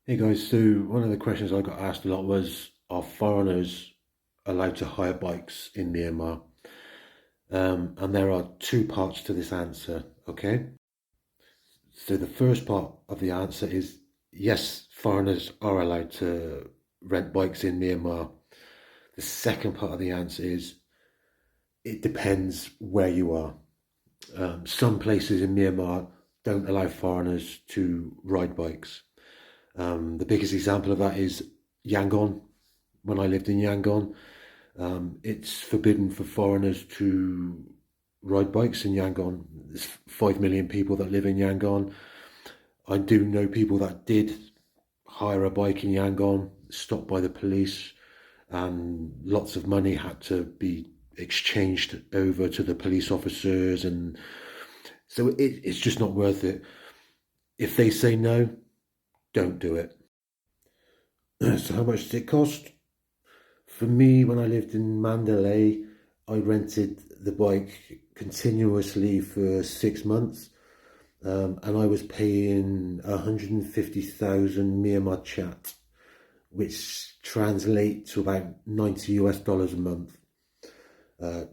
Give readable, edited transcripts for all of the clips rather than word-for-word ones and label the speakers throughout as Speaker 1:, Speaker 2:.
Speaker 1: Hey guys, so one of the questions I got asked a lot was, are foreigners allowed to hire bikes in Myanmar? And there are two parts to this answer, okay? So the first part of the answer is yes, foreigners are allowed to rent bikes in Myanmar. The second part of the answer is it depends where you are. Some places in Myanmar don't allow foreigners to ride bikes. The biggest example of that is Yangon. When I lived in Yangon, it's forbidden for foreigners to ride bikes in Yangon. There's 5 million people that live in Yangon. I do know people that did hire a bike in Yangon, stopped by the police, and lots of money had to be exchanged over to the police officers. And so it's just not worth it. If they say no, don't do it. So, how much does it cost? For me, when I lived in Mandalay, I rented the bike continuously for 6 months, and I was paying 150,000 Myanmar chat, which translates to about $90 a month.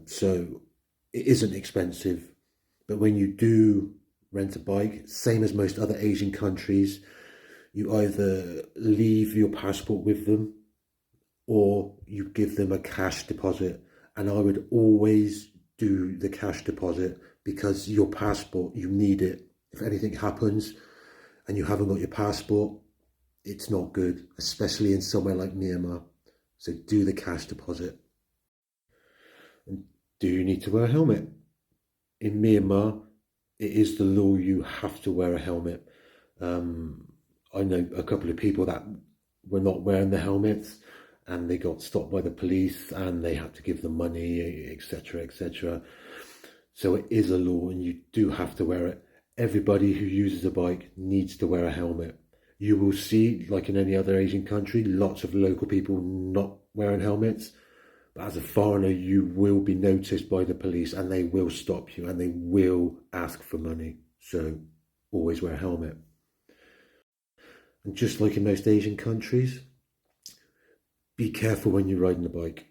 Speaker 1: So it isn't expensive, but when you do rent a bike, same as most other Asian countries, you either leave your passport with them or you give them a cash deposit. And I would always do the cash deposit because your passport, you need it. If anything happens and you haven't got your passport, it's not good, especially in somewhere like Myanmar. So do the cash deposit. And do you need to wear a helmet? In Myanmar, it is the law, you have to wear a helmet. Um, I know a couple of people that were not wearing the helmets and they got stopped by the police and they had to give them money, etc., etc. So it is a law and you do have to wear it. Everybody who uses a bike needs to wear a helmet. You will see, like in any other Asian country, lots of local people not wearing helmets. But as a foreigner, you will be noticed by the police and they will stop you and they will ask for money. So always wear a helmet. And just like in most Asian countries, be careful when you're riding a bike.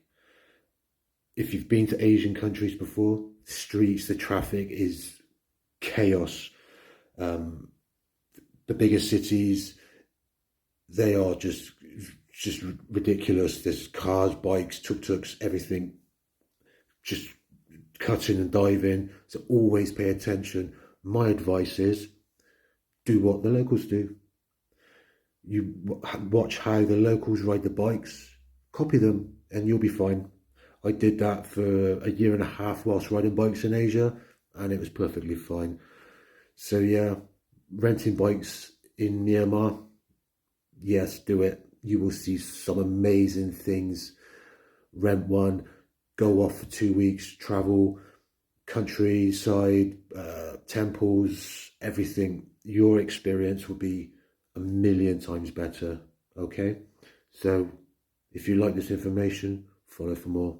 Speaker 1: If you've been to Asian countries before, the streets, the traffic is chaos. Um, the bigger cities, they are just ridiculous. There's cars, bikes, tuk-tuks, everything, just cutting and diving. So always pay attention. My advice is do what the locals do. You watch how the locals ride the bikes, copy them, and you'll be fine. I did that for a year and a half whilst riding bikes in Asia, and it was perfectly fine. So yeah, renting bikes in Myanmar, yes, do it. You will see some amazing things. Rent one, go off for 2 weeks, travel, countryside, temples, everything. Your experience will be a million times better. Okay, so if you like this information, follow for more.